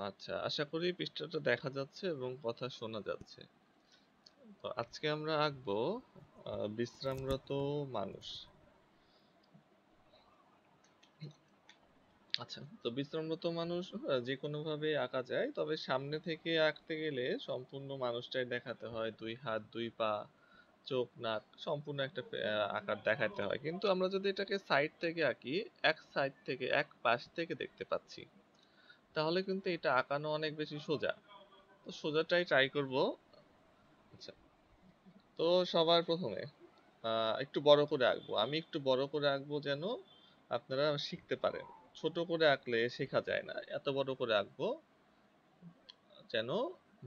আচ্ছা, আশা করি পৃষ্ঠাটা দেখা যাচ্ছে এবং কথা শোনা যাচ্ছে। তো আজকে আমরা আঁকবো বিশ্রামরত মানুষ। আচ্ছা, তো বিশ্রামরত মানুষ যে কোনো ভাবে আঁকা যায়, তবে সামনে থেকে আঁকতে গেলে সম্পূর্ণ মানুষটাই দেখাতে হয়, দুই হাত দুই পা চোখ নাক সম্পূর্ণ একটা আকার দেখাতে হয়। কিন্তু আমরা যদি এটাকে সাইড থেকে আঁকি, এক সাইড থেকে এক পাশ থেকে দেখতে পাচ্ছি, তাহলে কিন্তু এটা আঁকানো অনেক বেশি সোজা। তো সোজাটাই ট্রাই করব। আচ্ছা, তো সবার প্রথমে একটু বড় করে আঁকবো, আমি একটু বড় করে আঁকবো যেন আপনারা শিখতে পারেন। ছোট করে আঁকলে শেখা যায় না, এত বড় করে আঁকবো যেন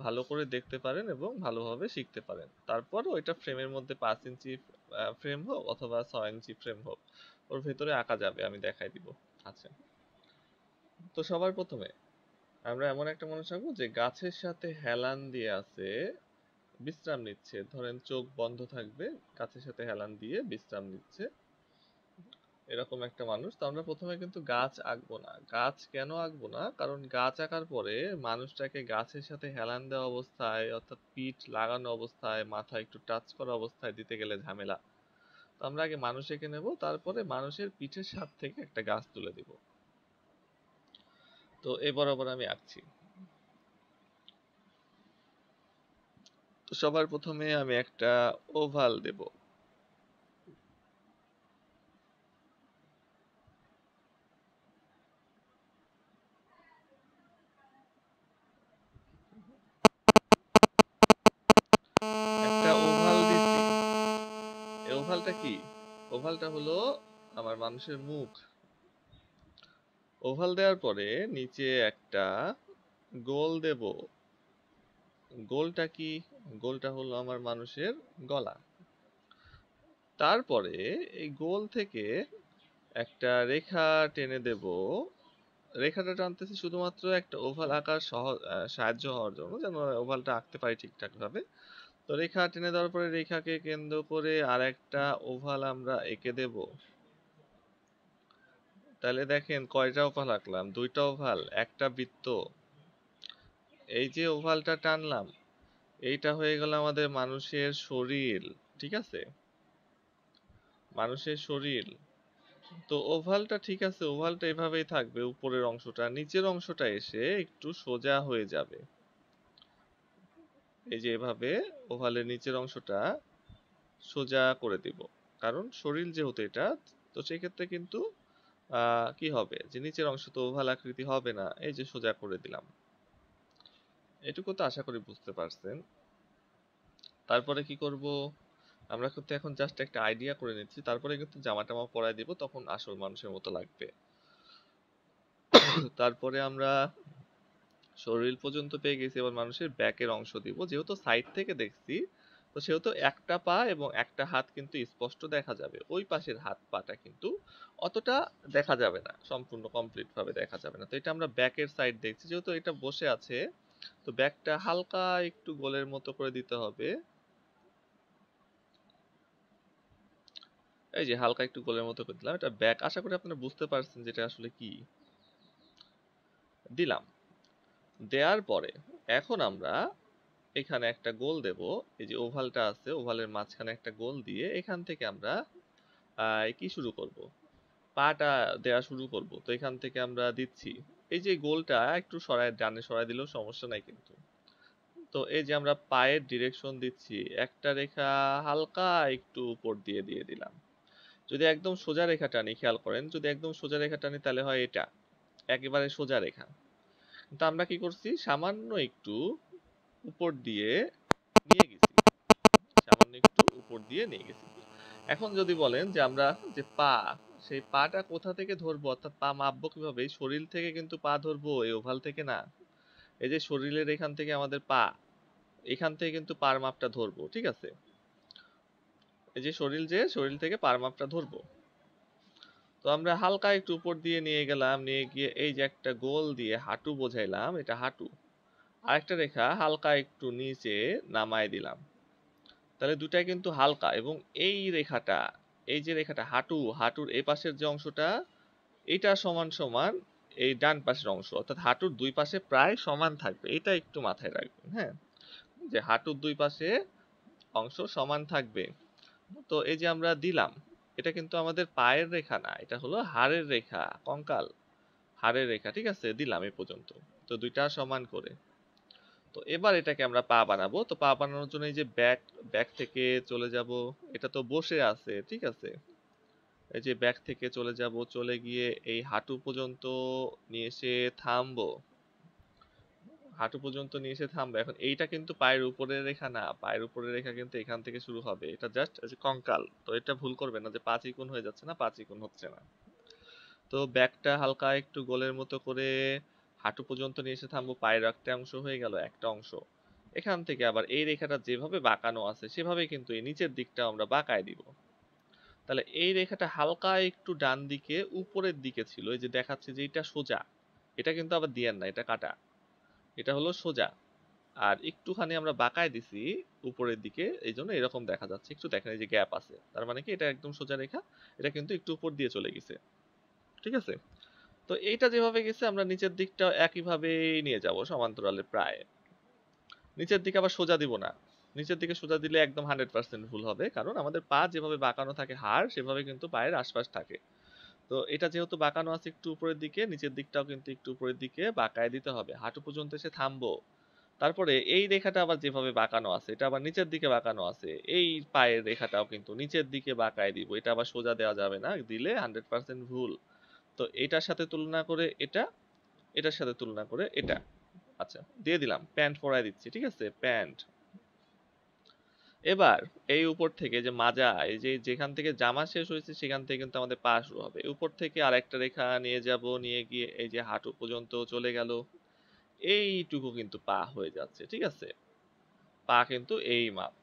ভালো করে দেখতে পারেন এবং ভালোভাবে শিখতে পারেন। তারপর ওইটা ফ্রেমের মধ্যে 5 ইঞ্চি ফ্রেম হোক অথবা 6 ইঞ্চি ফ্রেম হোক, ওর ভেতরে আঁকা যাবে, আমি দেখাই দিব। আচ্ছা, তো সবার প্রথমে আমরা এমন একটা মানুষ আঁকবো যে গাছের সাথে হেলান দিয়ে আছে, বিশ্রাম নিচ্ছে। ধরেন চোখ বন্ধ থাকবে, গাছের সাথে হেলান দিয়ে বিশ্রাম নিচ্ছে, এরকম একটা মানুষ। তো আমরা প্রথমে কিন্তু গাছ আঁকবো না। গাছ কেন আঁকবো না? কারণ গাছ আঁকার পরে মানুষটাকে গাছের সাথে হেলান দেওয়া অবস্থায়, অর্থাৎ পিঠ লাগানো অবস্থায়, মাথা একটু টাচ করা অবস্থায় দিতে গেলে ঝামেলা। তো আমরা আগে মানুষ এঁকে নেব, তারপরে মানুষের পিঠের সাথ থেকে একটা গাছ তুলে দিব। তো এই বরাবর আমি আঁকছি। তো সবার প্রথমে আমি একটা ওভাল দেব। একটা ওভাল দিছি। এই ওভালটা কি? ওভালটা হলো আমার মানুষের মুখ। ওভাল দেওয়ার পরে নিচে একটা গোল দেব। গোলটা কি? গোলটা হলো আমার মানুষের গলা। তারপরে এই গোল থেকে একটা রেখা টেনে দেব। রেখাটা টানতেছি শুধুমাত্র একটা ওভাল আঁকার সাহায্য হওয়ার জন্য, যেন ওভালটা আঁকতে পারি ঠিকঠাক ভাবে। তো রেখা টেনে দেওয়ার পরে রেখাকে কেন্দ্র করে আরেকটা ওভাল আমরা এঁকে দেব। তাহলে দেখেন কয়টা ওভাল আঁকলাম? দুইটা ওভাল, একটা বৃত্ত। এই যে ওভালটা টানলাম, এইটা হয়ে গেল আমাদের মানুষের শরীর। ঠিক আছে, মানুষের শরীর। তো ওভালটা ঠিক আছে, ওভালটা এভাবেই থাকবে, উপরের অংশটা। নিচের অংশটা এসে একটু সোজা হয়ে যাবে, এই যে এভাবে ওভালের নিচের অংশটা সোজা করে দিব। কারণ শরীর যেহেতু এটা, তো সেক্ষেত্রে কিন্তু কি হবে যে নিচের অংশ তো ওভাল আকৃতি হবে না, এই যে সোজা করে দিলাম। এটুকু তো আশা করি বুঝতে পারছেন। তারপরে কি করব? আমরা কিন্তু এখন জাস্ট একটা আইডিয়া করে নিচ্ছি, তারপরে কিন্তু জামা টামা পরায় দিব, তখন আসল মানুষের মতো লাগবে। তারপরে আমরা শরীর পর্যন্ত পেয়ে গেছি, এবার মানুষের ব্যাকের অংশ দিব। যেহেতু সাইড থেকে দেখছি, তো সেহেতু একটা পা এবং একটা হাত কিন্তু স্পষ্ট দেখা যাবে, ওই পাশের হাত পাটা কিন্তু অতটা দেখা যাবে না, সম্পূর্ণ কমপ্লিট ভাবে দেখা যাবে না। তো এটা আমরা ব্যাকের সাইড দেখছি, যেহেতু এটা বসে আছে, তো ব্যাকটা হালকা একটু গোলের মতো করে দিতে হবে। এই যে হালকা একটু গোলের মতো করে দিলাম, এটা ব্যাক। আশা করি আপনারা বুঝতে পারছেন যেটা আসলে কি দিলাম। দেওয়ার পরে এখন আমরা এখানে একটা গোল দেব। এই যে ওভালটা আছে, ওভালের মাঝখানে একটা গোল দিয়ে এখান থেকে আমরা কি শুরু করব? পাটা দেয়া শুরু করব। তো এখান থেকে আমরা দিচ্ছি। এই যে গোলটা একটু সরায়, ডানে সরায় দিলেও সমস্যা নাই কিন্তু। তো এই যে আমরা পায়ের ডিরেকশন দিচ্ছি, একটা রেখা হালকা একটু উপর দিয়ে দিয়ে দিলাম। যদি একদম সোজা রেখা টানি, খেয়াল করেন, যদি একদম সোজা রেখা টানি তাহলে হয় এটা একেবারে সোজা রেখা। কিন্তু আমরা কি করছি, সামান্য একটু উপর দিয়ে নিয়ে গেছি, সামান্য একটু উপর দিয়ে নিয়ে গেছি। এখন যদি বলেন যে আমরা যে পা, সেই পাটা কোথা থেকে ধরবো, অর্থাৎ পা মাপবো কিভাবে? এই শরীর থেকে কিন্তু পা ধরবো, এই ওভাল থেকে না। এই যে শরীরের এখান থেকে আমাদের পা, এখান থেকে কিন্তু পার মাপটা ধরবো। ঠিক আছে, এই যে শরীর, যে শরীর থেকে পার মাপটা ধরবো। তো আমরা হালকা একটু উপর দিয়ে নিয়ে গেলাম, নিয়ে গিয়ে এই যে একটা গোল দিয়ে হাঁটু বোঝাইলাম, এটা হাঁটু। আরেকটা রেখা হালকা একটু নিচে নামায় দিলাম। তাহলে দুটাই কিন্তু হালকা। এবং এই রেখাটা, এই যে রেখাটা হাঁটু, হাঁটুর এই পাশের যে অংশটা, এটা সমান সমান এই ডান পাশের অংশ অর্থাৎ হাঁটুর দুই পাশে প্রায় সমান থাকবে, এটা একটু মাথায় রাখবেন। হ্যাঁ, যে হাঁটুর দুই পাশে অংশ সমান থাকবে। তো এই যে আমরা দিলাম, এটা কিন্তু আমাদের পায়ের রেখা না, এটা হলো হাড়ের রেখা, কঙ্কাল হাড়ের রেখা। ঠিক আছে, দিলাম এই পর্যন্ত। তো দুইটা সমান করে, তো এবার এটাকে আমরা পা বানাবো। তো পা বানানোর জন্য এই যে ব্যাক, ব্যাক থেকে চলে যাব, এটা তো বসে আছে, ঠিক আছে। এই যে ব্যাক থেকে চলে যাব, চলে গিয়ে এই হাঁটু পর্যন্ত নিয়ে এসে থামবো, হাঁটু পর্যন্ত নিয়ে এসে থামবো। এখন এইটা কিন্তু পায়ের উপরের রেখা না, পায়ের উপরের রেখা কিন্তু এখান থেকে শুরু হবে, এটা জাস্ট কঙ্কাল। তো এটা ভুল করবে না যে পা চিকুন হয়ে যাচ্ছে না, পা চিকুন হচ্ছে না। তো ব্যাকটা হালকা একটু গোলের মতো করে হাঁটু পর্যন্ত নিয়ে এসে থামবো, পায়ের একটা অংশ হয়ে গেল, একটা অংশ। এখান থেকে আবার এই রেখাটা যেভাবে বাঁকানো আছে সেভাবে কিন্তু এই নিচের দিকটা আমরা বাঁকায় দিব। তাহলে এই রেখাটা হালকা একটু ডান দিকে উপরের দিকে ছিল, এই যে দেখাচ্ছে যে এটা সোজা, এটা কিন্তু আবার দিয়েন না, এটা কাটা, এটা হলো সোজা। আর একটুখানি আমরা বাঁকায় দিছি উপরের দিকে, এই জন্য এরকম দেখা যাচ্ছে। একটু দেখেন এই যে গ্যাপ আছে, তার মানে কি এটা একদম সোজা রেখা, এটা কিন্তু একটু উপর দিয়ে চলে গেছে। ঠিক আছে, তো এইটা যেভাবে গেছে আমরা নিচের দিকটা একইভাবে নিয়ে যাব সমান্তরালে প্রায়। নিচের দিকে আবার সোজা দিব না, নিচের দিকে সোজা দিলে একদম 100% ভুল হবে, কারণ আমাদের পা যেভাবে বাঁকানো থাকে হাড়, সেভাবে কিন্তু পায়ের আশপাশ থাকে। তো এটা যেহেতু বাঁকানো আছে একটু উপরের দিকে, নিচের দিকটাও কিন্তু একটু উপরের দিকে বাঁকায় দিতে হবে, হাঁটু পর্যন্ত এসে থামবো। তারপরে এই রেখাটা আবার যেভাবে বাঁকানো আছে এটা আবার নিচের দিকে বাঁকানো আছে, এই পায়ের রেখাটাও কিন্তু নিচের দিকে বাঁকায় দিব, এটা আবার সোজা দেওয়া যাবে না, দিলে 100% ভুল। তো এটার সাথে তুলনা করে এটা, এটার সাথে তুলনা করে এটা। আচ্ছা, দিয়ে দিলাম, প্যান্ট পরায় দিচ্ছি, ঠিক আছে, প্যান্ট। এবার এই উপর থেকে যে মাজা, এই যে যেখান থেকে জামা শেষ হয়েছে সেখান থেকে কিন্তু আমাদের পা শুরু হবে, উপর থেকে আরেকটা রেখা নিয়ে যাব, নিয়ে গিয়ে এই যে হাঁটু পর্যন্ত চলে গেল, এইটুকু কিন্তু পা হয়ে যাচ্ছে। ঠিক আছে, পা কিন্তু এই মাপ।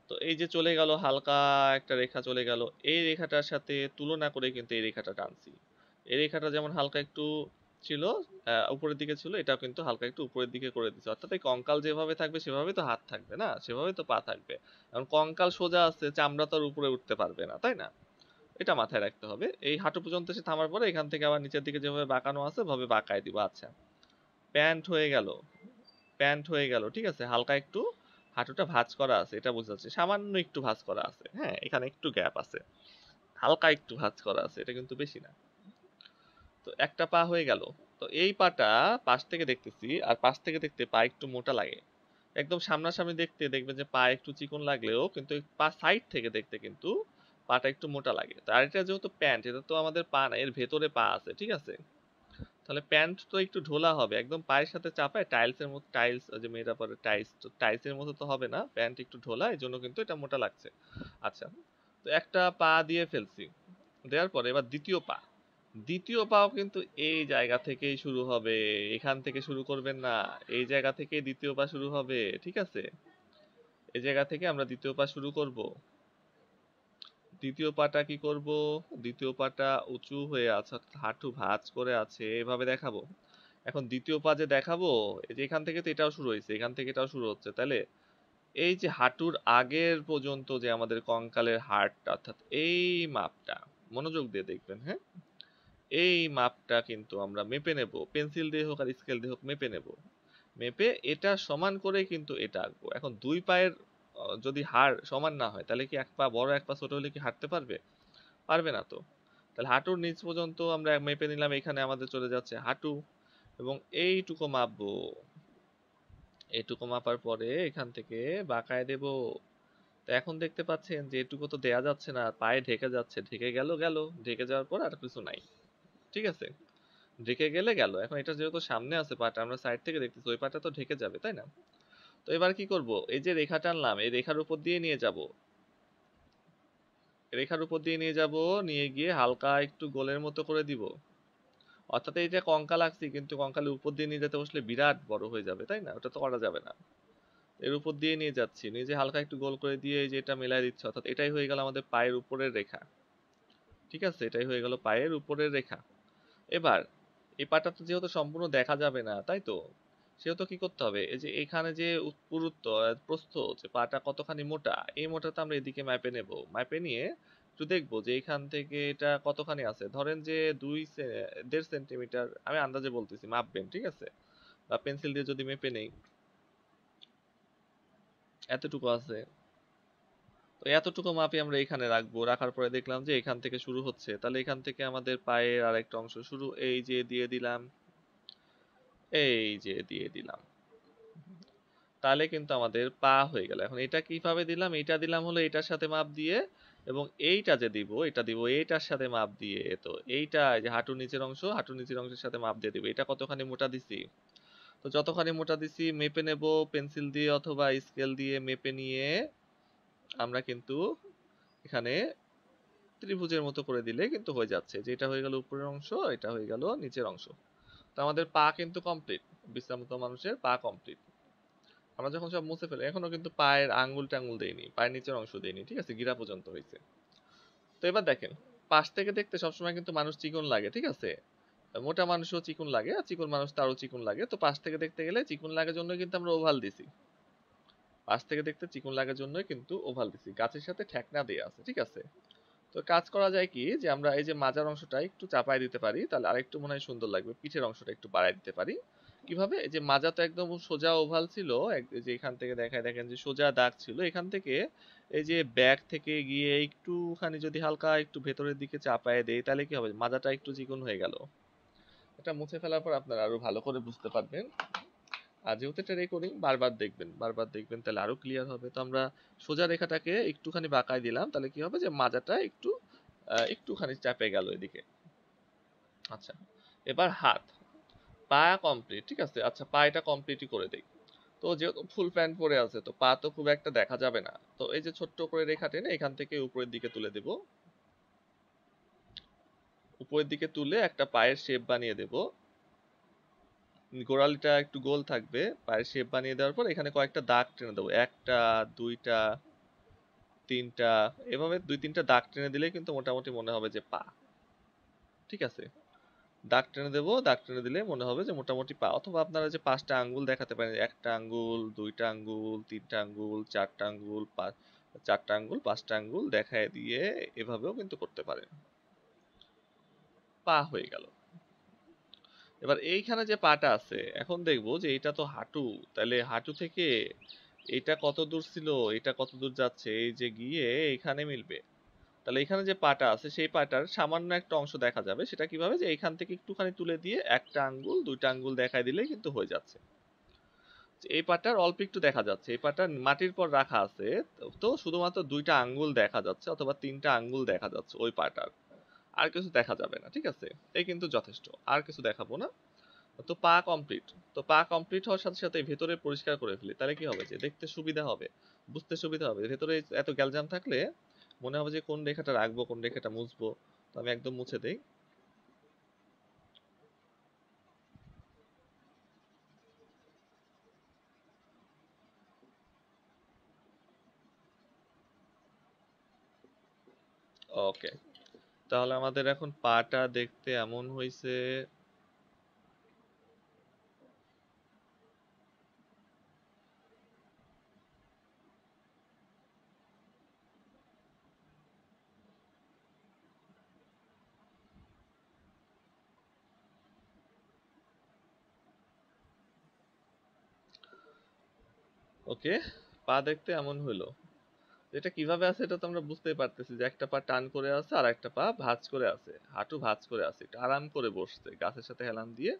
তো এই যে চলে গেল, হালকা একটা রেখা চলে গেল, এই রেখাটার সাথে তুলনা করে কিন্তু এই রেখাটা টানছি। এই রেখাটা যেমন হালকা একটু ছিল, উপরের দিকে ছিল, এটাও কিন্তু হালকা একটু উপরের দিকে করে দিচ্ছে। অর্থাৎ এই কঙ্কাল যেভাবে থাকবে সেভাবে তো হাত থাকবে না, সেভাবে তো পা থাকবে। কারণ কঙ্কাল সোজা আছে, চামড়া তো আর উপরে উঠতে পারবে না, তাই না? এটা মাথায় রাখতে হবে। এই হাঁটু পর্যন্ত এসে থামার পরে এখান থেকে আবার নিচের দিকে যেভাবে বাঁকানো আছে ভাবে বাঁকায় দিব। আচ্ছা, প্যান্ট হয়ে গেল, প্যান্ট হয়ে গেল। ঠিক আছে, হালকা একটু হাঁটুটা ভাঁজ করা আছে, এটা বোঝা যাচ্ছে, সামান্য একটু ভাঁজ করা আছে। হ্যাঁ, এখানে একটু গ্যাপ আছে, হালকা একটু ভাঁজ করা আছে, এটা কিন্তু বেশি না। তো একটা পা হয়ে গেল। তো এই পাটা পাশ থেকে দেখতেছি, আর পাশ থেকে দেখতে পা একটু মোটা লাগে। একদম সামনাসামনি দেখতে দেখবেন যে পা একটু চিকন লাগলেও কিন্তু এই পা সাইড থেকে দেখতে কিন্তু পাটা একটু মোটা লাগে। তো আর এটা যেহেতু প্যান্ট, এটা তো আমাদের পা না, এর ভেতরে পা আছে। ঠিক আছে, তাহলে প্যান্ট তো একটু ঢোলা হবে, একদম পায়ের সাথে চাপায় টাইলসের মতো, টাইলস যে মেয়েরা পরে টাইলস, তো টাইলসের মতো তো হবে না, প্যান্ট একটু ঢোলা, এই জন্য কিন্তু এটা মোটা লাগছে। আচ্ছা, তো একটা পা দিয়ে ফেলছি, দেওয়ার পরে এবার দ্বিতীয় পা, দ্বিতীয় পাও কিন্তু এই জায়গা থেকেই শুরু হবে, এখান থেকে শুরু করবেন না, এই জায়গা থেকে দ্বিতীয় পা শুরু হবে। ঠিক আছে, এই জায়গা থেকে আমরা দ্বিতীয় পা শুরু করব। দ্বিতীয় পাটা কি করব, দ্বিতীয় পাটা উঁচু হয়ে আছে, অর্থাৎ হাঁটু ভাঁজ করে আছে, এভাবে দেখাবো। এখন দ্বিতীয় পা যে দেখাবো, এই যে এখান থেকে তো এটাও শুরু হয়েছে, এখান থেকে এটাও শুরু হচ্ছে, তাহলে এই যে হাঁটুর আগের পর্যন্ত যে আমাদের কঙ্কালের হাড়টা, অর্থাৎ এই মাপটা, মনোযোগ দিয়ে দেখবেন, হ্যাঁ, এই মাপটা কিন্তু আমরা মেপে নেব, পেন্সিল দিয়ে হোক আর স্কেল দিয়ে হোক মেপে নেব। মেপে এটা সমান করে কিন্তু এটা আঁকবো। এখন দুই পায়ের যদি হাড় সমান না হয় তাহলে কি এক পা বড় এক পা ছোট হলে কি হাঁটতে পারবে? পারবে না তো। তাহলে হাঁটুর নিচ পর্যন্ত আমরা মেপে নিলাম, এখানে আমাদের চলে যাচ্ছে হাঁটু, এবং এইটুকু মাপবো। এইটুকু মাপার পরে এখান থেকে বাঁকায় দেব। তো এখন দেখতে পাচ্ছেন যে এটুকু তো দেয়া যাচ্ছে না, পায়ে ঢেকে যাচ্ছে, ঢেকে গেল গেল, ঢেকে যাওয়ার পর আর কিছু নাই। ঠিক আছে, ঢেকে গেলে গেল। এখন এটা যেহেতু সামনে আছে পাটা, আমরা সাইড থেকে দেখতেছি, ওই পাটা তো ঢেকে যাবে, তাই না? তো এবার কি করব, এই যে রেখা টানলাম, এই রেখার উপর দিয়ে নিয়ে যাব, রেখার উপর দিয়ে নিয়ে যাব, নিয়ে গিয়ে হালকা একটু গোলের মতো করে দিব। অর্থাৎ এই যে কঙ্কাল আঁকছি, কিন্তু কঙ্কালের উপর দিয়ে নিয়ে যেতে বসলে বিরাট বড় হয়ে যাবে, তাই না? ওটা তো করা যাবে না। এর উপর দিয়ে নিয়ে যাচ্ছি, নিজে হালকা একটু গোল করে দিয়ে এই যে এটা মেলায় দিচ্ছে, অর্থাৎ এটাই হয়ে গেল আমাদের পায়ের উপরের রেখা। ঠিক আছে, এটাই হয়ে গেল পায়ের উপরের রেখা। এবার এই পাটা তো যেহেতু সম্পূর্ণ দেখা যাবে না, তাই তো, সেহেতু কি করতে হবে, এই যে এখানে যে পুরুত্ব প্রস্থ, যে পাটা কতখানি মোটা, এই মোটাটা আমরা এদিকে ম্যাপে নেব। ম্যাপে নিয়ে একটু দেখবো যে এখান থেকে এটা কতখানি আছে। ধরেন যে 1.5 সেন্টিমিটার, আমি আন্দাজে বলতেছি, মাপবেন, ঠিক আছে? বা পেন্সিল দিয়ে যদি মেপে নেই, এতটুকু আছে। তো এতটুকু মাপই আমরা এখানে রাখবো। রাখার পরে দেখলাম যে এখান থেকে শুরু হচ্ছে, তাহলে এখান থেকে আমাদের পায়ের আরেকটা অংশ শুরু, এই যে দিয়ে দিলাম, এই যে দিয়ে দিলাম, তাহলে কিন্তু আমাদের পা হয়ে গেল। এখন এটা কিভাবে দিলাম? এটা দিলাম হলো এটার সাথে মাপ দিয়ে, এবং এইটা যে দিব, এটা দিব এইটার সাথে মাপ দিয়ে। তো এইটা যে হাঁটুর নিচের অংশ, হাঁটুর নিচের অংশের সাথে মাপ দিয়ে দিব। এটা কতখানি মোটা দিছি, তো যতখানি মোটা দিছি মেপে নেব পেন্সিল দিয়ে অথবা স্কেল দিয়ে। মেপে নিয়ে আমরা কিন্তু এখানে ত্রিভুজের মতো করে দিলে কিন্তু হয়ে যাচ্ছে, যে এটা হয়ে গেল উপরের অংশ, এটা হয়ে গেল নিচের অংশ। তো আমাদের পা কিন্তু কমপ্লিট, বিশ্রামরত মানুষের পা কমপ্লিট। আমরা যখন সব মুছে ফেলি, এখনো কিন্তু পায়ের আঙ্গুল টাঙ্গুল দেইনি, পায়ের নিচের অংশ দেইনি, ঠিক আছে, গিরা পর্যন্ত হয়েছে। তো এবার দেখেন, পাশ থেকে দেখতে সবসময় কিন্তু মানুষ চিকন লাগে, ঠিক আছে? মোটা মানুষও চিকন লাগে, আর চিকন মানুষ তারও চিকন লাগে। তো পাশ থেকে দেখতে গেলে চিকন লাগার জন্য কিন্তু আমরা ওভাল দিছি। পাশ থেকে দেখতে চিকন লাগার জন্যই কিন্তু ওভাল দিছি, গাছের সাথে ঠেকনা দেয়া আছে, ঠিক আছে? তো কাজ করা যায় কি, যে আমরা এই যে মাজার অংশটা একটু চাপায় দিতে পারি, তাহলে আরেকটু মনে হয় সুন্দর লাগবে। পিঠের অংশটা একটু বাড়ায় দিতে পারি। কিভাবে? এই যে মাজা তো একদম সোজা ওভাল ছিল, এই যে এখান থেকে দেখায়, দেখেন যে সোজা দাগ ছিল, এখান থেকে এই যে ব্যাক থেকে গিয়ে একটুখানি যদি হালকা একটু ভেতরের দিকে চাপায় দেই, তাহলে কি হবে? মাজাটা একটু চিকন হয়ে গেল। এটা মুছে ফেলার পর আপনারা আরো ভালো করে বুঝতে পারবেন। আর যেহেতু এটা রেকর্ডিং, বারবার দেখবেন, বারবার দেখবেন, তাহলে আরো ক্লিয়ার হবে। তো আমরা সোজা রেখাটাকে একটুখানি বাঁকায় দিলাম, তাহলে কি হবে? যে মাজাটা একটুখানি চাপে গেল এদিকে। আচ্ছা, এবার হাত, পা কমপ্লিট, ঠিক আছে? আচ্ছা, পা এটা কমপ্লিটই করে দেই। তো যেহেতু ফুল প্যান্ট পরে আছে, তো পা তো খুব একটা দেখা যাবে না। তো এই যে ছোট্ট করে রেখা টেনে এখান থেকে উপরের দিকে তুলে দেব। উপরের দিকে তুলে একটা পায়ের শেপ বানিয়ে দেব। গোড়ালিটা একটু গোল থাকবে। পায়ের শেপ বানিয়ে দেওয়ার পর এখানে কয়েকটা দাগ টেনে দেবো, একটা, দুইটা, তিনটা। এভাবে দুই তিনটা দাগ টেনে দিলে কিন্তু মোটামুটি মনে হবে যে পা, ঠিক আছে? দাগ টেনে দেবো, দাগ টেনে দিলে মনে হবে যে মোটামুটি পা। অথবা আপনারা যে 5টা আঙ্গুল দেখাতে পারেন, একটা আঙ্গুল, দুইটা আঙ্গুল, তিনটা আঙ্গুল, চারটা আঙ্গুল, চারটা আঙ্গুল, 5টা আঙ্গুল দেখায় দিয়ে এভাবেও কিন্তু করতে পারেন। পা হয়ে গেল। এবার এইখানে যে পাটা আছে, এখন দেখবো যে এটা তো হাঁটু, তাহলে হাঁটু থেকে এটা কত দূর ছিল, এটা কত দূর যাচ্ছে, এই যে গিয়ে এখানে মিলবে। তাহলে এখানে যে পাটা আছে, সেই পাটার সামান্য একটা অংশ দেখা যাবে। সেটা কিভাবে? যে এখান থেকে একটুখানি তুলে দিয়ে একটা আঙ্গুল, দুইটা আঙ্গুল দেখায় দিলেই কিন্তু হয়ে যাচ্ছে। এই পাটার অল্প একটু দেখা যাচ্ছে, এই পাটা মাটির পর রাখা আছে। তো শুধুমাত্র দুইটা আঙ্গুল দেখা যাচ্ছে অথবা তিনটা আঙ্গুল দেখা যাচ্ছে ওই পাটার, আর কিছু দেখা যাবে না, ঠিক আছে? এই কিন্তু যথেষ্ট, আর কিছু দেখাবো না। তো পা কমপ্লিট। তো পা কমপ্লিট হওয়ার সাথে সাথে ভেতরে পরিষ্কার করে ফেলি, তাহলে কি হবে? যে দেখতে সুবিধা হবে, বুঝতে সুবিধা হবে। ভেতরে এত গ্যালজাম থাকলে মনে হবে যে কোন রেখাটা রাখবো, কোন রেখাটা মুছবো। তো আমি একদম মুছে দেই। ওকে, তাহলে আমাদের এখন পাটা দেখতে এমন হয়েছে। ওকে, পা দেখতে এমন হইলো। এটা কিভাবে আছে এটা তো আমরা বুঝতেই পারতেছি, যে একটা পা টান করে আছে আর একটা পা ভাঁজ করে আছে, হাঁটু ভাঁজ করে আছে, একটু আরাম করে বসছে, গাছের সাথে হেলান দিয়ে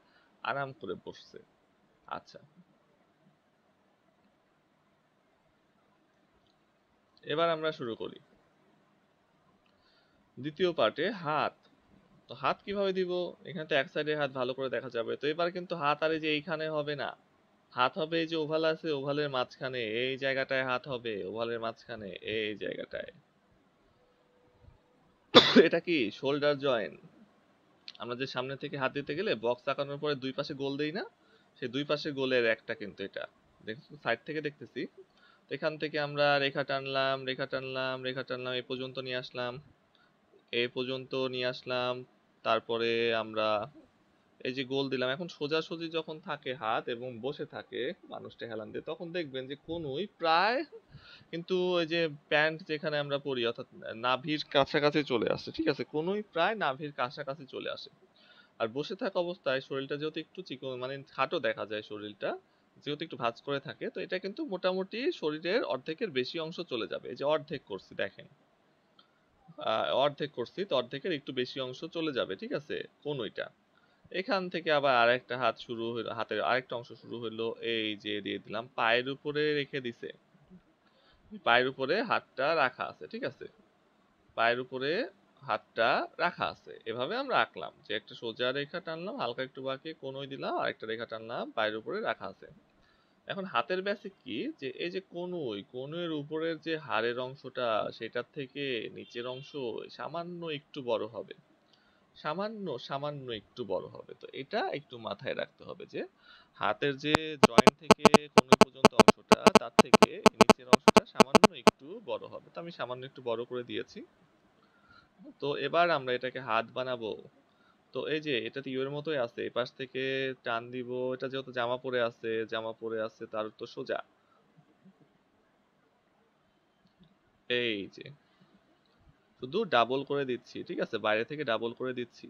আরাম করে বসছে। আচ্ছা, এবার আমরা শুরু করি দ্বিতীয় পার্টে, হাত। তো হাত কিভাবে দিব? এখানে তো এক সাইডে হাত ভালো করে দেখা যাবে। তো এবার কিন্তু হাত আর এই যে এইখানে হবে না, হাত হবে এই যে ওভাল আছে, ওভালের মাঝখানে এই জায়গাটায় হাত হবে, ওভালের মাঝখানে এই জায়গাটায়। এটা কি শোল্ডার জয়েন্ট? আমরা যে সামনে থেকে হাত দিতে গেলে বক্স আঁকানোর পরে দুই পাশে গোল দেই না, সেই দুই পাশে গোলের একটা কিন্তু এটা, দেখছো সাইড থেকে দেখতেছি। তো এখান থেকে আমরা রেখা টানলাম, রেখা টানলাম, রেখা টানলাম, এই পর্যন্ত নিয়ে আসলাম, এই পর্যন্ত নিয়ে আসলাম। তারপরে আমরা এই যে গোল দিলাম, এখন সোজাসুজি যখন থাকে হাত এবং বসে থাকে মানুষটা হেলান দিয়ে, তখন দেখবেন যে কনুই প্রায় কিন্তু ওই যে প্যান্ট যেখানে আমরা পরি অর্থাৎ নাভির কাছাকাছি চলে আসে, ঠিক আছে, কনুই প্রায় নাভির কাছাকাছি চলে আসে। আর বসে থাকা অবস্থায় শরীরটা যেহেতু একটু চিকন মানে খাটো দেখা যায়, শরীরটা যেহেতু একটু ভাঁজ করে থাকে, তো এটা কিন্তু মোটামুটি শরীরের অর্ধেকের বেশি অংশ চলে যাবে। এই যে অর্ধেক করছি দেখেন, অর্ধেক করছি তো অর্ধেকের একটু বেশি অংশ চলে যাবে, ঠিক আছে, কনুইটা। এখান থেকে আবার আরেকটা হাত শুরু হইলো, হাতের আরেকটা অংশ শুরু হইলো, এই যে দিয়ে দিলাম পায়ের উপরে রেখে দিছে, পায়ের উপরে হাতটা রাখা আছে, ঠিক আছে, পায়ের উপরে হাতটা রাখা আছে। এভাবে আমরা আঁকলাম যে একটা সোজা রেখা টানলাম, হালকা একটু বাঁকিয়ে কনুই দিলাম, আর একটা রেখা টানলাম, পায়ের উপরে রাখা আছে। এখন হাতের বেসিক কি, যে এই যে কনুই, কনুইয়ের উপরের যে হাড়ের অংশটা সেটার থেকে নিচের অংশ সামান্য একটু বড় হবে, সামান্য সামান্য একটু বড় হবে। তো এটা একটু মাথায় রাখতে হবে যে হাতের যে জয়েন্ট থেকে কনুই পর্যন্ত অংশটা, তার থেকে নিচের অংশটা সামান্য একটু বড় হবে। তো আমি সামান্য একটু বড় করে দিয়েছি। তো এবার আমরা এটাকে হাত বানাবো। তো এই যে এটা তো ইউর মতোই আছে, এই পাশ থেকে টান দিব, এটা যেহেতু জামা পরে আছে, জামা পরে আছে তার তো সোজা, এই যে শুধু ডাবল করে দিচ্ছি, ঠিক আছে, বাইরে থেকে ডাবল করে দিচ্ছি।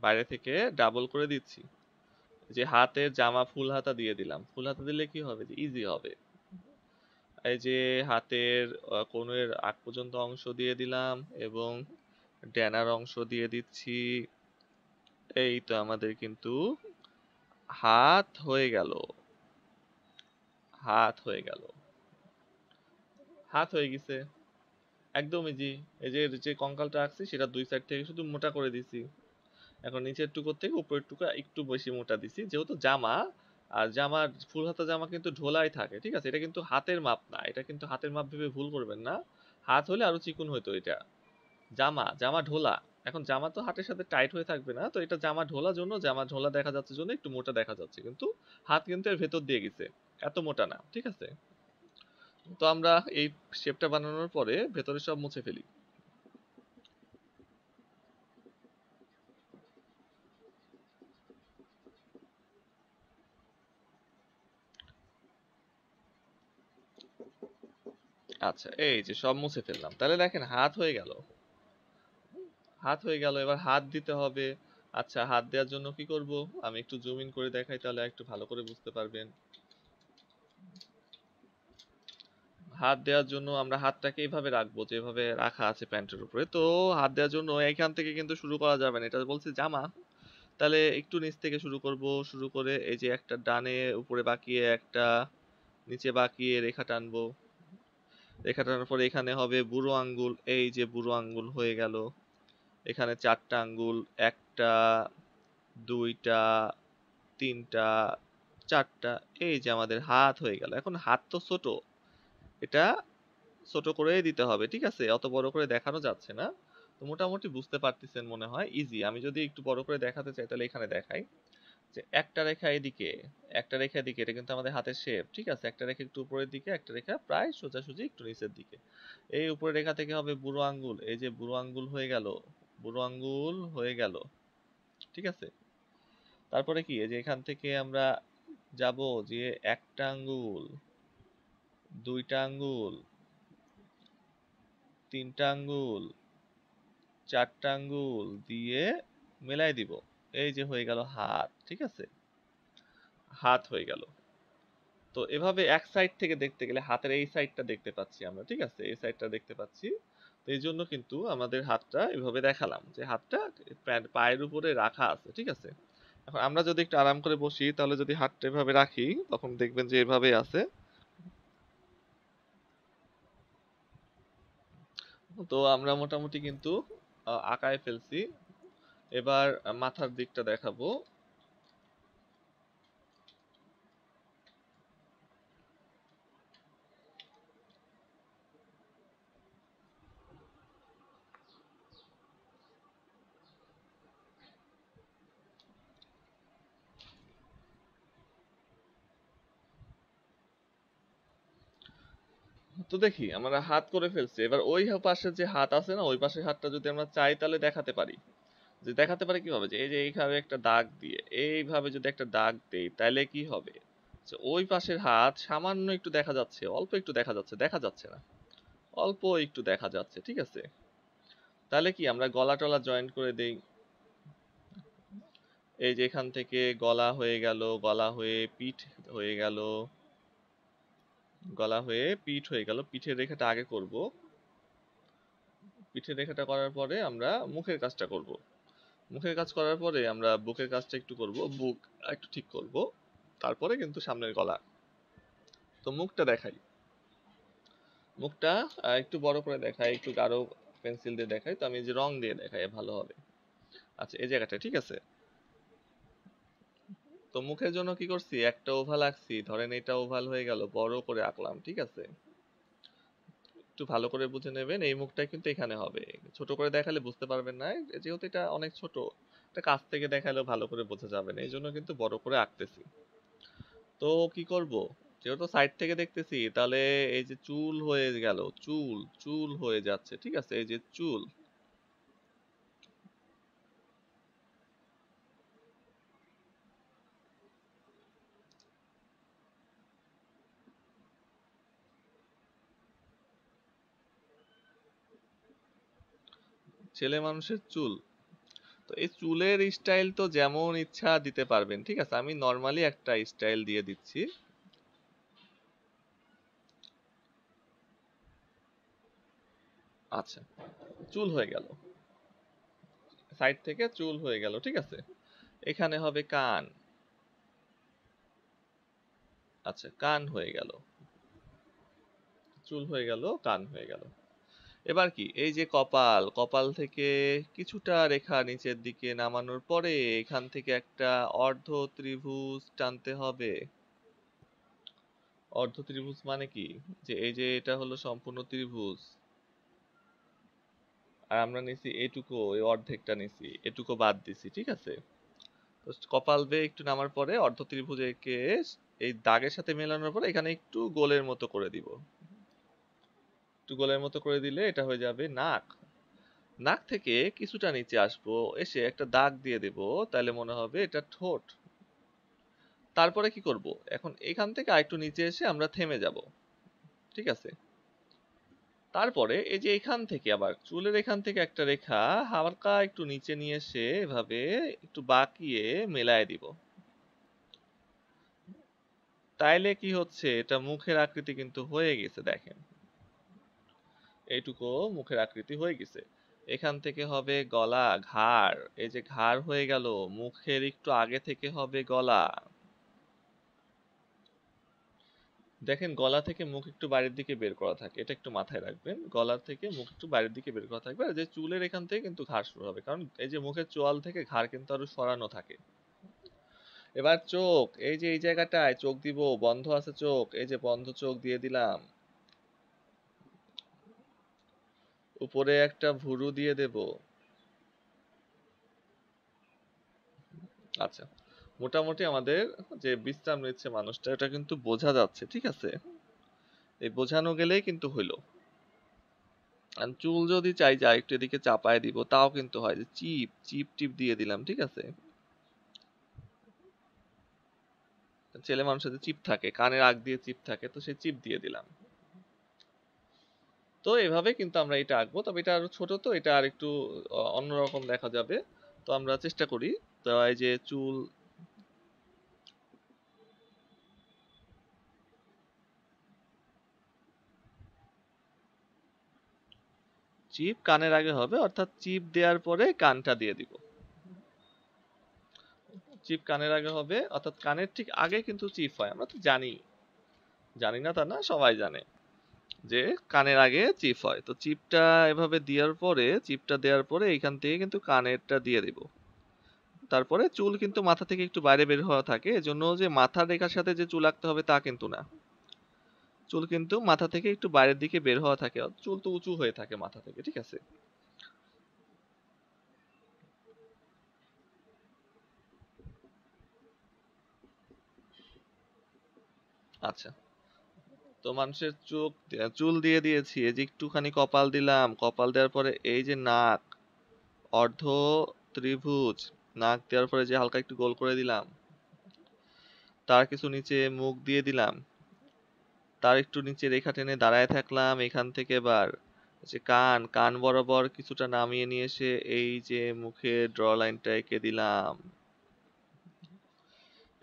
বাইরে থেকে ডাবল করে দিচ্ছি। যে হাতের জামা ফুল হাতা দিয়ে দিলাম, ফুল হাতা দিলে কি হবে, যে ইজি হবে। এই যে হাতের কনুইয়ের আগ পর্যন্ত অংশ দিয়ে দিলাম এবং ড্যানার অংশ দিয়ে দিচ্ছি। এই তো আমাদের কিন্তু হাত হয়ে গেল, হাত হয়ে গেল, হাত হয়ে গেছে, একদম ইজি। এই যে যে কঙ্কালটা রাখছি সেটা দুই সাইড থেকে শুধু মোটা করে দিছি। এখন নিচের টুকরো থেকে উপরের টুকরা একটু বেশি মোটা দিছি, যেহেতু জামা, আর জামার ফুল হাতা জামা কিন্তু ঢোলাই থাকে, ঠিক আছে, এটা কিন্তু হাতের মাপ না, এটা কিন্তু হাতের মাপ ভেবে ভুল করবেন না। হাত হলে আরো চিকন হইতো এটা। জামা, জামা ঢোলা। এখন জামা তো হাতের সাথে টাইট হয়ে থাকবে না, তো এটা জামা ঢোলার জন্য, জামা ঢোলা দেখা যাচ্ছে জন্য একটু মোটা দেখা যাচ্ছে, কিন্তু হাত কিন্তু এর ভেতর দিয়ে গেছে, এত মোটা না, ঠিক আছে। তো আমরা এই শেপটা বানানোর পরে ভেতরে সব মুছে ফেলি। আচ্ছা, এই যে সব মুছে ফেললাম, তাহলে দেখেন হাত হয়ে গেল, হাত হয়ে গেল। এবার হাত দিতে হবে। আচ্ছা, হাত দেওয়ার জন্য কি করব, আমি একটু জুম ইন করে দেখাই, তাহলে একটু ভালো করে বুঝতে পারবেন। হাত দেওয়ার জন্য আমরা হাতটাকে এইভাবে রাখবো, যেভাবে রাখা আছে প্যান্টের উপরে। তো হাত দেওয়ার জন্য এইখান থেকে কিন্তু শুরু করা যাবে না, এটা বলছে জামা। তাহলে একটু নিচ থেকে শুরু করব, শুরু করে এই যে একটা ডানে উপরে বাঁকিয়ে, একটা নিচে বাঁকিয়ে রেখা টানবো। রেখা টানার পরে এখানে হবে বুড়ো আঙ্গুল, এই যে বুড়ো আঙ্গুল হয়ে গেল। এখানে চারটা আঙ্গুল, একটা, দুইটা, তিনটা, চারটা, এই যে আমাদের হাত হয়ে গেল। এখন হাত তো ছোট, এটা ছোট করেই দিতে হবে, ঠিক আছে, অত বড় করে দেখানো যাচ্ছে না। তো মোটামুটি বুঝতে পারতেছেন মনে হয়, ইজি। আমি যদি একটু বড় করে দেখাতে চাই তাহলে এখানে দেখাই, যে একটা রেখা এদিকে, একটা রেখা এদিকে, এটা কিন্তু আমাদের হাতের শেপ, ঠিক আছে, একটা রেখা একটু উপরের দিকে, একটা রেখা প্রায় সোজাসুজি একটু নিচের দিকে। এই উপরের রেখা থেকে হবে বুড়ো আঙ্গুল, এই যে বুড়ো আঙ্গুল হয়ে গেল, বুড়ো আঙ্গুল হয়ে গেল, ঠিক আছে। তারপরে কি, এই যে এখান থেকে আমরা যাব, যে একটা আঙ্গুল, দুইটা আঙ্গুল, তিনটা আঙ্গুল, চারটা আঙ্গুল দিয়ে মেলাই দিব। এই যে হয়ে গেল হাত, ঠিক আছে, হাত হয়ে গেল। তো এভাবে এক সাইড থেকে দেখতে গেলে হাতের এই সাইডটা দেখতে পাচ্ছি আমরা, ঠিক আছে, এই সাইডটা দেখতে পাচ্ছি। তো এই জন্য কিন্তু আমাদের হাতটা এভাবে দেখালাম, যে হাতটা পায়ের উপরে রাখা আছে, ঠিক আছে। এখন আমরা যদি একটু আরাম করে বসি, তাহলে যদি হাতটা এভাবে রাখি, তখন দেখবেন যে এভাবে আছে। তো আমরা মোটামুটি কিন্তু আঁকায় ফেলছি। এবার মাথার দিকটা দেখাবো। তো দেখি আমরা হাত করে ফেলছি, এবার ওই পাশে যে হাত আছে না, ওই পাশের হাতটা যদি আমরা চাই তাহলে দেখাতে পারি। যে দেখাতে পারি কিভাবে, যে এই যে এইভাবে একটা দাগ দিয়ে, এইভাবে যদি একটা দাগ দেই তাহলে কি হবে, যে ওই পাশের হাত সামান্য একটু দেখা যাচ্ছে, অল্প একটু দেখা যাচ্ছে, দেখা যাচ্ছে না, অল্প একটু দেখা যাচ্ছে, ঠিক আছে। তাহলে কি আমরা গলা টলা জয়েন্ট করে দেই। এই যে এখান থেকে গলা হয়ে গেল, গলা হয়ে পিঠ হয়ে গেল, গলা হয়ে পিঠ হয়ে গেল, পিঠের রেখাটা আগে করব। পিঠের রেখাটা করার পরে আমরা মুখের কাজটা করব। মুখের কাজ করার পরে আমরা বুকের কাজটা একটু করব, বুক একটু ঠিক করব, তারপরে কিন্তু সামনের গলা। তো মুখটা দেখাই, মুখটা একটু বড় করে দেখাই, একটু গাঢ় পেন্সিল দিয়ে দেখাই, তো আমি যে রং দিয়ে দেখাই ভালো হবে। আচ্ছা এই জায়গাটা ঠিক আছে। তো মুখের জন্য কি করছি, একটা ওভাল আঁকছি, ধরেন এটা ওভাল হয়ে গেল, বড় করে আঁকলাম, ঠিক আছে। একটু ভালো করে বুঝে নেবেন, এই মুখটা কিন্তু এখানে হবে, ছোট করে দেখালে বুঝতে পারবেন না, যেহেতু এটা অনেক ছোট, এটা কাছ থেকে দেখালেও ভালো করে বোঝা যাবে না, এই জন্য কিন্তু বড় করে আঁকতেছি। তো কি করব, যেহেতু সাইড থেকে দেখতেছি, তাহলে এই যে চুল হয়ে গেল, চুল, চুল হয়ে যাচ্ছে, ঠিক আছে, এই যে চুল, ছেলে মানুষের চুল। তো এই চুলের স্টাইল তো যেমন ইচ্ছা দিতে পারবেন, ঠিক আছে, আমি নর্মালি একটা স্টাইল দিয়ে দিচ্ছি। আচ্ছা, চুল হয়ে গেল, সাইড থেকে চুল হয়ে গেল, ঠিক আছে। এখানে হবে কান। আচ্ছা, কান হয়ে গেল, চুল হয়ে গেল, কান হয়ে গেল। এবার কি, এই যে কপাল, কপাল থেকে কিছুটা রেখা নিচের দিকে নামানোর পরে এখান থেকে একটা অর্ধ ত্রিভুজ টানতে হবে। অর্ধ ত্রিভুজ মানে কি, যে এই যে এটা হলো সম্পূর্ণ ত্রিভুজ, আর আমরা নিছি এটুকু, এই অর্ধেকটা নিছি, এটুকু বাদ দিছি, ঠিক আছে। তো কপাল বেয়ে একটু নামার পরে অর্ধ ত্রিভুজ এঁকে এই দাগের সাথে মেলানোর পরে এখানে একটু গোলের মতো করে দিব। একটু গোলের মতো করে দিলে এটা হয়ে যাবে নাক। নাক থেকে কিছুটা নিচে আসবো, এসে একটা দাগ দিয়ে দেব, তাহলে মনে হবে এটা ঠোঁট। তারপরে কি করব, এখন এখান থেকে আরেকটু নিচে এসে আমরা থেমে যাব, ঠিক আছে। তারপরে এই যে এখান থেকে আবার চুলের এখান থেকে একটা রেখা হালকা একটু নিচে নিয়ে এসে এভাবে একটু বাঁকিয়ে মেলায় দিব। তাইলে কি হচ্ছে, এটা মুখের আকৃতি কিন্তু হয়ে গেছে, দেখেন এইটুকু মুখের আকৃতি হয়ে গেছে। এখান থেকে হবে গলা, ঘাড়, এই যে ঘাড় হয়ে গেল, মুখের একটু আগে থেকে হবে গলা। দেখেন গলা থেকে মুখ একটু বাইরের দিকে বের করা থাকে, এটা একটু মাথায় রাখবেন, গলা থেকে মুখ একটু বাইরের দিকে বের করা থাকবে, আর যে চুলের এখান থেকে কিন্তু ঘাড় শুরু হবে, কারণ এই যে মুখের চোয়াল থেকে ঘাড় কিন্তু আরো সরানো থাকে। এবার চোখ, এই যে এই জায়গাটায় চোখ দিব, বন্ধ আছে চোখ, এই যে বন্ধ চোখ দিয়ে দিলাম। উপরে একটা ভুরু দিয়ে দেব। আচ্ছা, মোটামুটি আমাদের যে বিশ্রাম নিচ্ছে মানুষটা, এটা কিন্তু বোঝা যাচ্ছে, ঠিক আছে। এই বোঝানো গেলেই কিন্তু হইলো। আর চুল যদি চাই যে একটু এদিকে চাপায় দিব, তাও কিন্তু হয়, যে চিপ চিপ টিপ দিয়ে দিলাম, ঠিক আছে। ছেলে মানুষের যে চিপ থাকে, কানের আগ দিয়ে চিপ থাকে, তো সেই চিপ দিয়ে দিলাম। তো এভাবে কিন্তু আমরা এটা আঁকবো, তবে এটা আরো ছোট, তো এটা আর একটু অন্যরকম দেখা যাবে। তো আমরা চেষ্টা করি। তো এই যে চুল, চিপ কানের আগে হবে, অর্থাৎ চিপ দেওয়ার পরে কানটা দিয়ে দিব। চিপ কানের আগে হবে, অর্থাৎ কানের ঠিক আগে কিন্তু চিপ হয়, আমরা তো জানি, জানি না তা না, সবাই জানে যে কানের আগে চিপ হয়। তো চিপটা এভাবে দেওয়ার পরে, চিপটা দেওয়ার পরে এইখান থেকে কিন্তু কানেরটা দিয়ে দিব। তারপরে চুল কিন্তু মাথা থেকে একটু বাইরে বের হওয়া থাকে, এজন্য যে মাথার রেখার সাথে যে চুল আঁকতে হবে তা কিন্তু না। চুল কিন্তু মাথা থেকে একটু বাইরের দিকে বের হওয়া থাকে, চুল তো উঁচু হয়ে থাকে মাথা থেকে, ঠিক আছে। আচ্ছা, তো মানুষের চুল দিয়ে দিয়েছি, এই যে একটুখানি কপাল দিলাম, কপাল দেওয়ার পরে এই যে নাক, অর্ধ ত্রিভুজ, নাক দেওয়ার পরে যে হালকা একটু গোল করে দিলাম, তার কিছু নিচে মুখ দিয়ে দিলাম, তার একটু নিচে রেখা টেনে দাঁড়ায় থাকলাম। এখান থেকে এবার যে কান বরাবর কিছুটা নামিয়ে নিয়ে এসে এই যে মুখে ড্র লাইনটা এঁকে দিলাম।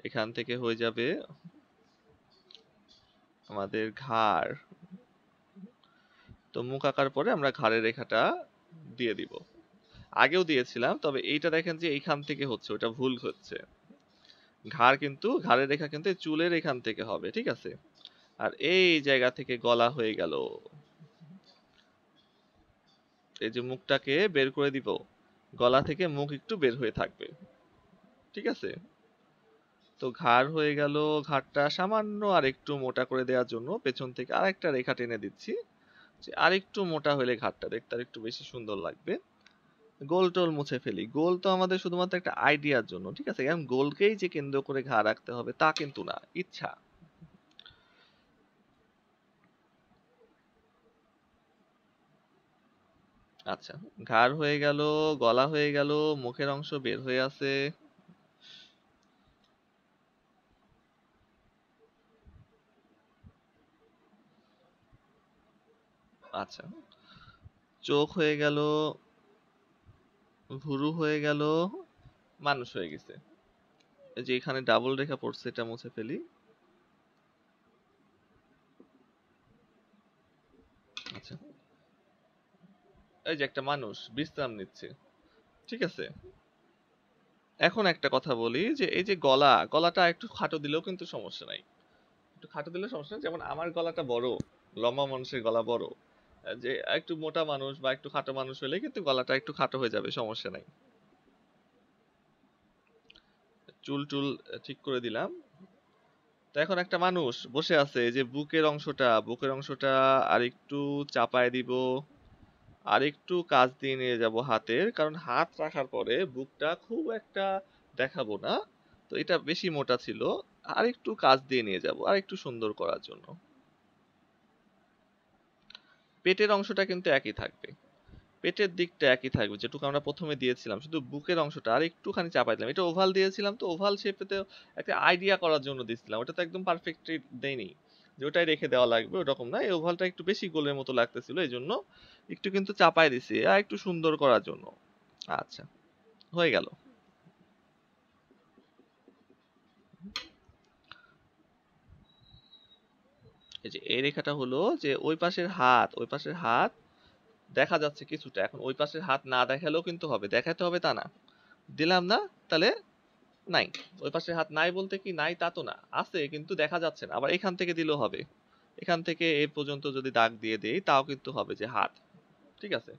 এখান থেকে হয়ে যাবে আমাদের ঘাড়। তো মুখ আঁকার পরে আমরা ঘাড়ের রেখাটা দিয়ে দিব। আগেও দিয়েছিলাম, তবে এইটা দেখেন যে এইখান থেকে হচ্ছে, ওটা ভুল হচ্ছে। ঘাড়ের রেখা কিন্তু চুলের এখান থেকে হবে, ঠিক আছে। আর এই জায়গা থেকে গলা হয়ে গেল। এই যে মুখটাকে বের করে দিব, গলা থেকে মুখ একটু বের হয়ে থাকবে, ঠিক আছে। তো ঘাড় হয়ে গেল। ঘাড়টা সামান্য আর একটু মোটা করে দেওয়ার জন্য পেছন থেকে আরেকটা রেখা টেনে দিচ্ছি, যে আরেকটু মোটা হলে ঘাড়টা দেখতে আর একটু বেশি সুন্দর লাগবে। গোল টোল মুছে ফেলি। গোল তো আমাদের শুধুমাত্র একটা আইডিয়ার জন্য, ঠিক আছে। এখন গোলকেই যে কেন্দ্র করে ঘা রাখতে হবে তা কিন্তু না, ইচ্ছা। আচ্ছা, ঘাড় হয়ে গেল, গলা হয়ে গেল, মুখের অংশ বের হয়ে আছে। আচ্ছা, চোখ হয়ে গেল, ভুরু হয়ে গেল, মানুষ হয়ে গেছে। এই যে এখানে ডাবল রেখা পড়ছে, এটা মুছে ফেলি। আচ্ছা, এই যে একটা মানুষ বিশ্রাম নিচ্ছে, ঠিক আছে। এখন একটা কথা বলি, যে এই যে গলাটা একটু খাটো দিলেও কিন্তু সমস্যা নাই। একটু খাটো দিলেও সমস্যা নাই। যেমন আমার গলাটা বড়, লম্বা মানুষের গলা বড়। যে একটু মোটা মানুষ বা একটু খাটো মানুষ হলে কিন্তু গলাটা একটু খাটো হয়ে যাবে, সমস্যা নাই। চুল টুল ঠিক করে দিলাম। তো এখন একটা মানুষ বসে আছে, এই যে বুকের অংশটা আর একটু চাপায় দিব, আর একটু কাছ দিয়ে নিয়ে যাব হাতের, কারণ হাত রাখার পরে বুকটা খুব একটা দেখাবো না। তো এটা বেশি মোটা ছিল, আর একটু কাছ দিয়ে নিয়ে যাব আর একটু সুন্দর করার জন্য। পেটের অংশটা কিন্তু একই থাকবে, পেটের দিকটা একই থাকবে যেটুকু আমরা প্রথমে দিয়েছিলাম, শুধু বুকের অংশটা আর একটুখানি চাপাই দিলাম। এটা ওভাল দিয়েছিলাম, তো ওভাল শেপেতে একটা আইডিয়া করার জন্য দিছিলাম, ওটা তো একদম পারফেক্টলি দেয়নি যে ওটাই রেখে দেওয়া লাগবে, ওরকম না। এই ওভালটা একটু বেশি গোলের মতো লাগতেছিল, এই জন্য একটু কিন্তু চাপাই দিছি আর একটু সুন্দর করার জন্য। আচ্ছা, হয়ে গেল। এই যে এই রেখাটা হলো যে ওই পাশের হাত দেখা যাচ্ছে কিছুটা। এখন ওই পাশের হাত না দেখালেও কিন্তু হবে, দেখাতে হবে তা না। দিলাম না, তাহলে নাই। ওই পাশের হাত নাই বলতে কি নাই তা তো না, আছে কিন্তু দেখা যাচ্ছে না। আবার এখান থেকে দিলেও হবে, এখান থেকে এই পর্যন্ত যদি দাগ দিয়ে দেই তাও কিন্তু হবে যে হাত, ঠিক আছে।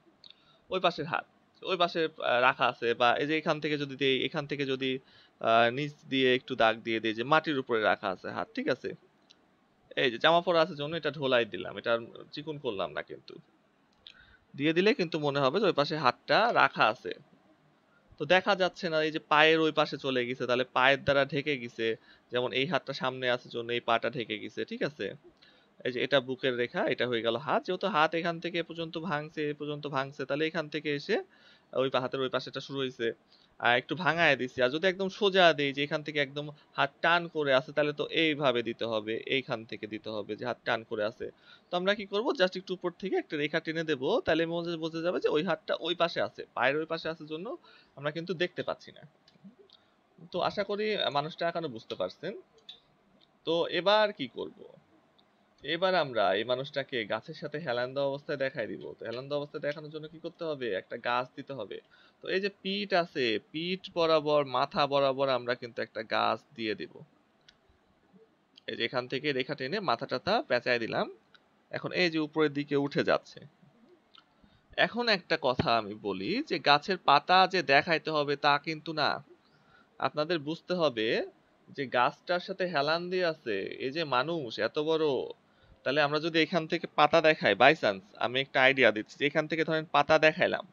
ওই পাশের হাত, ওই পাশে রাখা আছে, বা এই যে এখান থেকে যদি দেই, এখান থেকে যদি নিচ দিয়ে একটু দাগ দিয়ে দেই যে মাটির উপরে রাখা আছে হাত, ঠিক আছে। এই যে জামা পরা আছে জন্য এটা ঢোলাই দিলাম, এটা আর চিকন করলাম না কিন্তু। দিয়ে দিলে কিন্তু মনে হবে যে ওই পাশে হাতটা রাখা আছে। তো দেখা যাচ্ছে না, এই যে পায়ের ওই পাশে চলে গেছে, তাহলে পায়ের দ্বারা ঢেকে গেছে। যেমন এই হাতটা সামনে আছে জন্য এই পাটা ঢেকে গেছে, ঠিক আছে। এই যে এটা বুকের রেখা, এটা হয়ে গেল হাত। যেহেতু হাত এখান থেকে এ পর্যন্ত ভাঙছে, এ পর্যন্ত ভাঙছে, তাহলে এখান থেকে এসে ওই হাতের ওই পাশেটা শুরু হয়েছে, আর একটু ভাঙায় দিছি। আর যদি একদম সোজা দেই যে এখান থেকে একদম হাত টান করে আছে, তাহলে তো এইভাবে দিতে হবে, এইখান থেকে দিতে হবে যে হাত টান করে আছে। তো আমরা কি করব, জাস্ট একটু উপর থেকে একটা রেখা টেনে দেবো, তাহলে বোঝা যাবে যে ওই হাতটা ওই পাশে আছে, পায়ের ওই পাশে আছে জন্য আমরা কিন্তু দেখতে পাচ্ছি না। তো আশা করি মানুষটা এখনো বুঝতে পারছেন। তো এবার কি করব, এবার আমরা এই মানুষটাকে গাছের সাথে হেলান দেওয়া অবস্থায় দেখাই দিব। তো হেলান দেওয়া অবস্থায় দেখানোর জন্য কি করতে হবে, একটা গাছ দিতে হবে। তো এই যে পিঠ আছে, পিঠ বরাবর মাথা বরাবর আমরা কিন্তু একটা গাছ দিয়ে দিব। এই যে এখান থেকে রেখা টেনে মাথা টাথা পেঁচায় দিলাম। এখন এই যে উপরের দিকে উঠে যাচ্ছে। এখন একটা কথা আমি বলি, যে গাছের পাতা যে দেখাইতে হবে তা কিন্তু না। আপনাদের বুঝতে হবে যে গাছটার সাথে হেলান দিয়ে আছে এই যে মানুষ এত বড়। তাহলে আমরা যদি এখান থেকে পাতা দেখাই, বাই চান্স আমি একটা আইডিয়া দিচ্ছি, যে এখান থেকে ধরেন পাতা দেখাইলাম,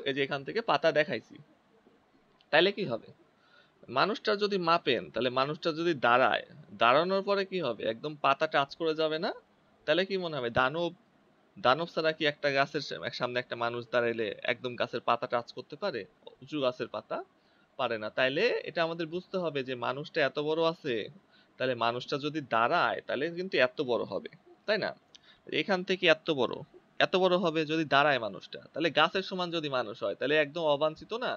এই যে এখান থেকে পাতা দেখাইছি, তাইলে কি হবে, মানুষটা যদি মাপেন তাহলে মানুষটা যদি দাঁড়ায়, দাঁড়ানোর পরে কি হবে, একদম পাতা টাচ করে যাবে না? তাহলে কি মনে হবে দানব, দানব ছাড়া কি একটা গাছের সামনে একটা মানুষ দাঁড়াইলে একদম গাছের পাতা টাচ করতে পারে? উঁচু গাছের পাতা পারে না। তাইলে এটা আমাদের বুঝতে হবে যে মানুষটা এত বড় আছে, তাহলে মানুষটা যদি দাঁড়ায় তাহলে কিন্তু এত বড় হবে, তাই না? এখান থেকে এত বড়, এত বড় হবে যদি দাঁড়ায় মানুষটা, তাহলে গাছের সমান যদি মানুষ হয় তাহলে একদম অবাঞ্ছিত না?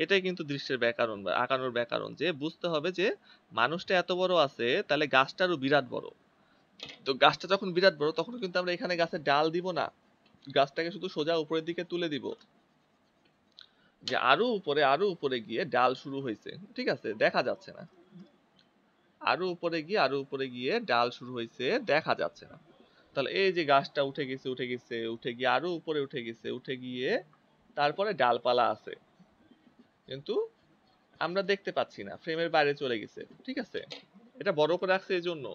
এটাই কিন্তু দৃশ্যের ব্যাকরণ বা আঁকানোর ব্যাকরণ, যে বুঝতে হবে যে মানুষটা এত বড় আছে তাহলে গাছটারও বিরাট বড়। তো গাছটা যখন বিরাট বড় তখন কিন্তু আমরা এখানে গাছের ডাল দিব না, গাছটাকে শুধু সোজা উপরের দিকে তুলে দিব, যে আরো উপরে গিয়ে ডাল শুরু হয়েছে, ঠিক আছে, দেখা যাচ্ছে না। আরো উপরে গিয়ে ডাল শুরু হয়েছে, দেখা যাচ্ছে না। তাহলে এই যে গাছটা উঠে গেছে উঠে গেছে উঠে গিয়ে আরো উপরে উঠে গেছে, উঠে গিয়ে তারপরে ডালপালা আছে, কিন্তু আমরা দেখতে পাচ্ছি না, ফ্রেমের বাইরে চলে গেছে, ঠিক আছে। এটা বড় করে আঁকছে এই জন্য,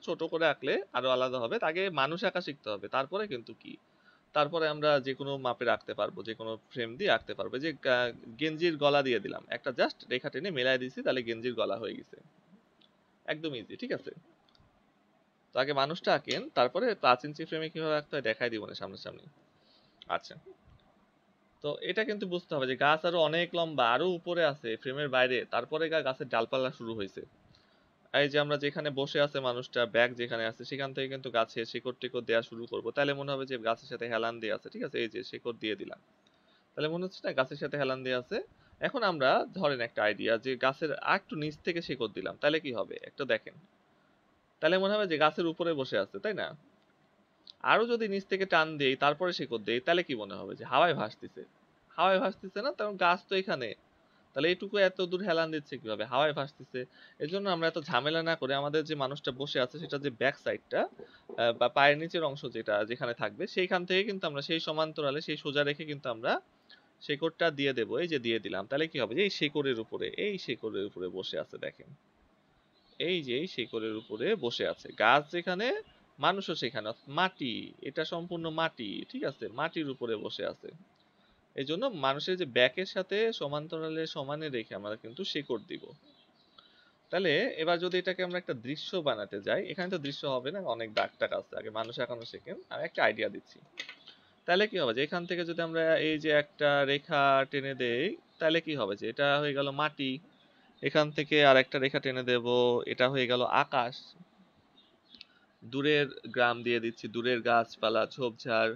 ছোট করে আঁকলে আরো আলাদা হবে। আগে মানুষ আঁকা শিখতে হবে, তারপরে কিন্তু কি, তারপরে আমরা যে কোনো মাপে রাখতে পারবো, যে কোনো ফ্রেম দিয়ে আঁকতে পারবো। এই যে গেঞ্জির গলা দিয়ে দিলাম, একটা জাস্ট রেখা টেনে মেলায় দিছি, তাহলে গেঞ্জির গলা হয়ে গেছে, একদম ইজি, ঠিক আছে। তো আগে মানুষটা আঁকেন, তারপরে 5 ইঞ্চি ফ্রেমে কিভাবে আঁকতে হয় দেখাই দিব না সামনাসামনি। আচ্ছা, তো এটা কিন্তু বুঝতে হবে যে গাছ আরো অনেক লম্বা, আরো উপরে আছে ফ্রেমের বাইরে, তারপরে গাছের ডালপালা শুরু হয়েছে। এই যে আমরা যেখানে বসে আছে মানুষটা, ব্যাগ যেখানে আছে সেখান থেকে কিন্তু গাছে শিকড় টিকড় দেওয়া শুরু করবো, তাহলে মনে হবে যে গাছের সাথে হেলান দিয়ে আছে, ঠিক আছে। এই যে শিকড় দিয়ে দিলাম, তাহলে মনে হচ্ছে না গাছের সাথে হেলান দিয়ে আছে। এখন আমরা ধরেন একটা আইডিয়া যে গাছের একটু নিচ থেকে শিকড় দিলাম, তাহলে কি হবে একটু দেখেন, তাহলে মনে হবে যে গাছের উপরে বসে আছে, তাই না? আরো যদি নিচ থেকে টান দেই তারপরে শিকড় দেই, তাহলে কি মনে হবে যে হাওয়ায় ভাসতেছে। হাওয়ায় ভাসতেছে না, কারণ গাছ তো এখানে, তাহলে এইটুকু এত দূর হেলান দিচ্ছে কিভাবে, হাওয়ায় ভাসতেছে। এই জন্য আমরা এত ঝামেলা না করে আমাদের যে মানুষটা বসে আছে সেটা যে ব্যাক সাইডটা বা পায়ের নিচের অংশ যেটা যেখানে থাকবে সেইখান থেকে কিন্তু আমরা সেই সমান্তরালে সেই সোজা রেখে কিন্তু আমরা শেকড়টা দিয়ে দেবো। এই যে দিয়ে দিলাম, তাহলে কি হবে যে এই শেকড়ের উপরে, এই শেকড়ের উপরে বসে আছে দেখেন, এই যে এই শেকড়ের উপরে বসে আছে গাছ যেখানে, মানুষও সেখানে, মাটি, এটা সম্পূর্ণ মাটি, ঠিক আছে, মাটির উপরে বসে আছে। এই জন্য মানুষের যে ব্যাকের সাথে সমান্তরালে সমানে রেখে আমরা কিন্তু শিকড় দিব। তাহলে এবার যদি এটাকে আমরা একটা দৃশ্য বানাতে যাই, এখানে তো দৃশ্য হবে না, অনেক দাগ টাগ আছে, আগে মানুষ এখনো শেখেন, আমি একটা আইডিয়া দিচ্ছি। তাহলে কি হবে যে এখান থেকে যদি আমরা এই যে একটা রেখা টেনে দেই, তাহলে কি হবে যে এটা হয়ে গেল মাটি, এখান থেকে আর একটা রেখা টেনে দেব, এটা হয়ে গেল আকাশ, দূরের গ্রাম দিয়ে দিচ্ছি, দূরের গাছপালা ঝোপঝাড়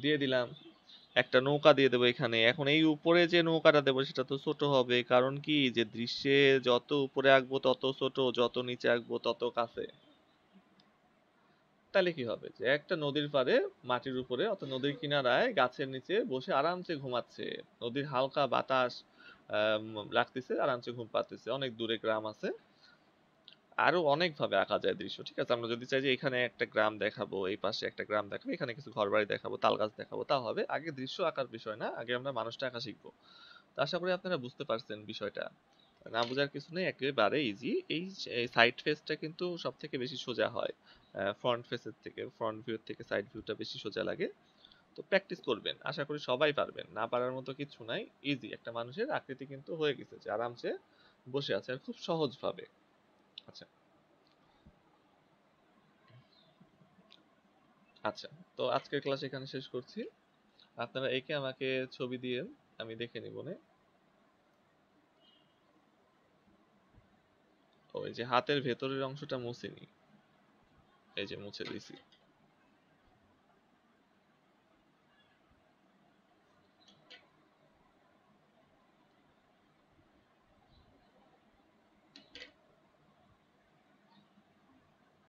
দিয়ে দিলাম, একটা নৌকা দিয়ে দেবো এখানে। এখন এই উপরে যে নৌকাটা দেবো সেটা তো ছোট হবে, কারণ কি যে দৃশ্যে যত উপরে আঁকবো তত ছোট, যত নিচে আঁকবো তত কাছে। তাহলে কি হবে যে একটা নদীর পাড়ে মাটির উপরে অর্থাৎ নদীর কিনারায় গাছের নিচে বসে আরামসে ঘুমাচ্ছে, নদীর হালকা বাতাস লাগতেছে, আরামসে ঘুম পাচ্ছে, অনেক দূরে গ্রাম আছে। আরো অনেক ভাবে আঁকা যায় দৃশ্য, ঠিক আছে। আমরা যদি চাই যে এখানে একটা গ্রাম দেখাবো, এই পাশে একটা গ্রাম দেখাবো, এখানে কিছু ঘরবাড়ি দেখাবো, তাল গাছ দেখাবো, তা হবে। আগে দৃশ্য আঁকার বিষয় না, আগে আমরা মানুষটা আঁকা শিখবো। তো আশা করি আপনারা বুঝতে পারছেন বিষয়টা, না বোঝার কিছু নেই, একেবারে ইজি। এই সাইড ফেসটা কিন্তু সব থেকে বেশি সোজা হয় ফ্রন্ট ফেসের থেকে, ফ্রন্ট ভিউ থেকে সাইড ভিউটা বেশি সোজা লাগে। তো প্র্যাকটিস করবেন, আশা করি সবাই পারবেন, না পারার মতো কিছু নাই। ইজি একটা মানুষের আকৃতি কিন্তু হয়ে গেছে, যে আরামসে বসে আছে আর খুব সহজ ভাবে। আচ্ছা, আচ্ছা, তো আজকের ক্লাস এখানে শেষ করছি। আপনারা একে আমাকে ছবি দিয়ে আমি দেখে নিব নে। ওই যে হাতের ভেতরের অংশটা মুছে নি, এই যে মুছে দিছি।